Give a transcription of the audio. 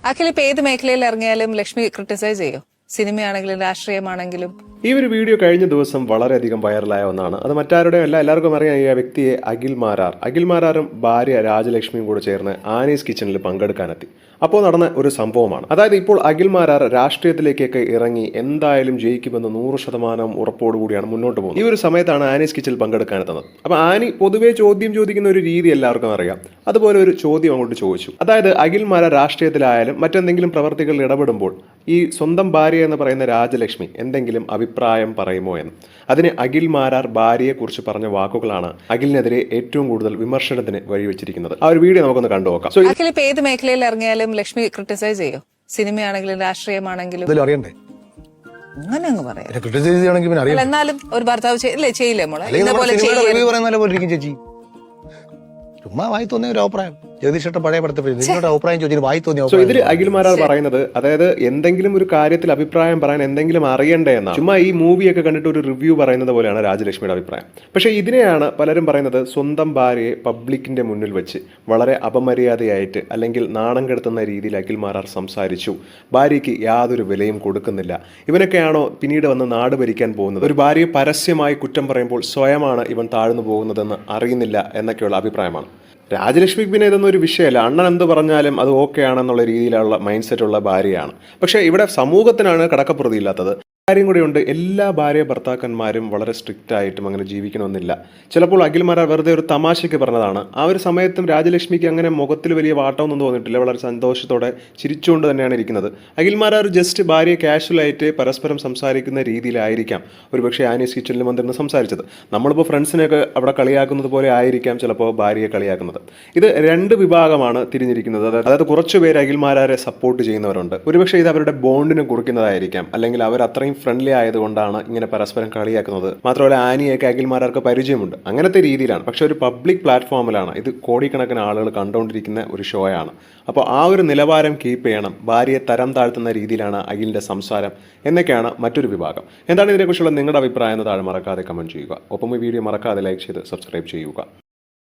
അഖിൽ ഇപ്പൊ ഏത് മേഖലയിൽ ഇറങ്ങിയാലും ലക്ഷ്മി ക്രിട്ടിസൈസ് ചെയ്യോ? സിനിമയാണെങ്കിലും രാഷ്ട്രീയമാണെങ്കിലും. ഈ ഒരു വീഡിയോ കഴിഞ്ഞ ദിവസം വളരെയധികം വൈറലായ ഒന്നാണ്. അത് മറ്റാരുടെയും അല്ല, എല്ലാവർക്കും അറിയാം ഈ വ്യക്തിയെ. അഖിൽ മാരാറും ഭാര്യ രാജലക്ഷ്മിയും കൂടെ ചേർന്ന് ആനീസ് കിച്ചണിൽ പങ്കെടുക്കാനെത്തി. അപ്പോൾ നടന്ന ഒരു സംഭവമാണ്. അതായത് ഇപ്പോൾ അഖിൽ മാരാർ രാഷ്ട്രീയത്തിലേക്കൊക്കെ ഇറങ്ങി എന്തായാലും ജയിക്കുമെന്ന് 100% ഉറപ്പോടുകൂടിയാണ് മുന്നോട്ട് പോകുന്നത്. ഈ ഒരു സമയത്താണ് ആനീസ് കിച്ചണിൽ പങ്കെടുക്കാനെത്തുന്നത്. അപ്പോൾ ആനി പൊതുവേ ചോദ്യം ചോദിക്കുന്ന ഒരു രീതി എല്ലാവർക്കും അറിയാം. അതുപോലെ ഒരു ചോദ്യം അങ്ങോട്ട് ചോദിച്ചു. അതായത് അഖിൽ മാരാർ രാഷ്ട്രീയത്തിലായാലും മറ്റെന്തെങ്കിലും പ്രവർത്തികളിൽ ഇടപെടുമ്പോൾ ഈ സ്വന്തം ഭാര്യ എന്ന് പറയുന്ന രാജലക്ഷ്മി എന്തെങ്കിലും അഭിപ്രായം പറയുമോ എന്ന്. അതിന് അഖിൽ മാരാർ ഭാര്യയെക്കുറിച്ച് പറഞ്ഞ വാക്കുകളാണ് അഖിലിനെതിരെ ഏറ്റവും കൂടുതൽ വിമർശനത്തിന് വഴിവെച്ചിരിക്കുന്നത്. ആ ഒരു വീഡിയോ നമുക്കൊന്ന് കണ്ടുനോക്കാം. അഖിൽ ഇപ്പൊ ഏത് മേഖലയിൽ ഇറങ്ങിയാലും ലക്ഷ്മി ക്രിട്ടിസൈസ് ചെയ്യോ? സിനിമയാണെങ്കിലും രാഷ്ട്രീയമാണെങ്കിലും. അങ്ങനെ അങ്ങ് പറയാം. എന്നാലും ഒരു ഭർത്താവ് ചെയ്യില്ലേ മോളെ? ചുമ്മാ വായി തോന്നിയ ഒരു അഭിപ്രായം. ജഗദീഷേട്ടൻ പഴയ പടത്തിൽ അഭിപ്രായം ചോദിച്ചു വായി തോന്നിയ. ഇതിൽ അഖിൽ മാരാർ പറയുന്നത്, അതായത് എന്തെങ്കിലും ഒരു കാര്യത്തിൽ അഭിപ്രായം പറയാൻ എന്തെങ്കിലും അറിയണ്ടേ എന്നാണ്. ചുമ്മാ ഈ മൂവിയൊക്കെ കണ്ടിട്ട് ഒരു റിവ്യൂ പറയുന്നത് പോലെയാണ് രാജലക്ഷ്മിയുടെ അഭിപ്രായം. പക്ഷേ ഇതിനെയാണ് പലരും പറയുന്നത് സ്വന്തം ഭാര്യയെ പബ്ലിക്കിന്റെ മുന്നിൽ വെച്ച് വളരെ അപമര്യാദയായിട്ട് അല്ലെങ്കിൽ നാണം കെടുത്തുന്ന രീതിയിൽ അഖിൽ മാരാർ സംസാരിച്ചു. ഭാര്യയ്ക്ക് യാതൊരു വിലയും കൊടുക്കുന്നില്ല. ഇവനൊക്കെയാണോ പിന്നീട് വന്ന് നാട് ഭരിക്കാൻ പോകുന്നത്? ഒരു ഭാര്യയെ പരസ്യമായി കുറ്റം പറയുമ്പോൾ സ്വയമാണ് ഇവൻ താഴ്ന്നു പോകുന്നതെന്ന് അറിയുന്നില്ല എന്നൊക്കെയുള്ള അഭിപ്രായമാണ്. രാജലക്ഷ്മിക്ക് പിന്നെ ഇതൊന്നും ഒരു വിഷയമല്ല. അണ്ണൻ എന്ത് പറഞ്ഞാലും അത് ഓക്കെ ആണെന്നുള്ള രീതിയിലുള്ള മൈൻഡ് സെറ്റുള്ള ഭാര്യയാണ്. പക്ഷേ ഇവിടെ സമൂഹത്തിനാണ് കടക്കപ്രതിയില്ലാത്തത്. കാര്യം കൂടെയുണ്ട്, എല്ലാ ഭാര്യ ഭർത്താക്കന്മാരും വളരെ സ്ട്രിക്റ്റ് ആയിട്ടും അങ്ങനെ ജീവിക്കണമെന്നില്ല. ചിലപ്പോൾ അഖിൽ മാരാർ വെറുതെ ഒരു തമാശയ്ക്ക് പറഞ്ഞതാണ്. ആ ഒരു സമയത്തും രാജലക്ഷ്മിക്ക് അങ്ങനെ മുഖത്തിൽ വലിയ വാട്ടമൊന്നും തോന്നിയിട്ടില്ല. വളരെ സന്തോഷത്തോടെ ചിരിച്ചുകൊണ്ട് തന്നെയാണ് ഇരിക്കുന്നത്. അഖിൽ മാരാർ ജസ്റ്റ് ഭാര്യയെ കാഷ്വലായിട്ട് പരസ്പരം സംസാരിക്കുന്ന രീതിയിലായിരിക്കാം ഒരുപക്ഷെ ആനീസ് കിച്ചണിൽ വന്നിരുന്ന് സംസാരിച്ചത്. നമ്മളിപ്പോൾ ഫ്രണ്ട്സിനെയൊക്കെ അവിടെ കളിയാക്കുന്നത് പോലെ ആയിരിക്കാം ചിലപ്പോൾ ഭാര്യയെ കളിയാക്കുന്നത്. ഇത് രണ്ട് വിഭാഗമാണ് തിരിഞ്ഞിരിക്കുന്നത്. അതായത് കുറച്ച് പേര് അഖിൽ മാരാരെ സപ്പോർട്ട് ചെയ്യുന്നവരുണ്ട്. ഒരുപക്ഷെ ഇത് അവരുടെ ബോണ്ടിനെ കുറിക്കുന്നതായിരിക്കാം, അല്ലെങ്കിൽ അവർ അത്രയും ഫ്രണ്ട്ലി ആയതുകൊണ്ടാണ് ഇങ്ങനെ പരസ്പരം കളിയാക്കുന്നത്. മാത്രമല്ല ആനിയൊക്കെ അഖിൽ മാരാർക്ക് പരിചയമുണ്ട്. അങ്ങനത്തെ രീതിയിലാണ്. പക്ഷെ ഒരു പബ്ലിക് പ്ലാറ്റ്ഫോമിലാണ് ഇത്. കോടിക്കണക്കിന് ആളുകൾ കണ്ടുകൊണ്ടിരിക്കുന്ന ഒരു ഷോയാണ്. അപ്പോൾ ആ ഒരു നിലവാരം കീപ്പ് ചെയ്യണം. ഭാര്യയെ തരം താഴ്ത്തുന്ന രീതിയിലാണ് അഖിലിന്റെ സംസാരം എന്നൊക്കെയാണ് മറ്റൊരു വിഭാഗം. എന്താണ് ഇതിനെക്കുറിച്ചുള്ള നിങ്ങളുടെ അഭിപ്രായം എന്ന് താഴെ മറക്കാതെ കമന്റ് ചെയ്യുക. ഒപ്പം ഈ വീഡിയോ മറക്കാതെ ലൈക്ക് ചെയ്ത് സബ്സ്ക്രൈബ് ചെയ്യുക.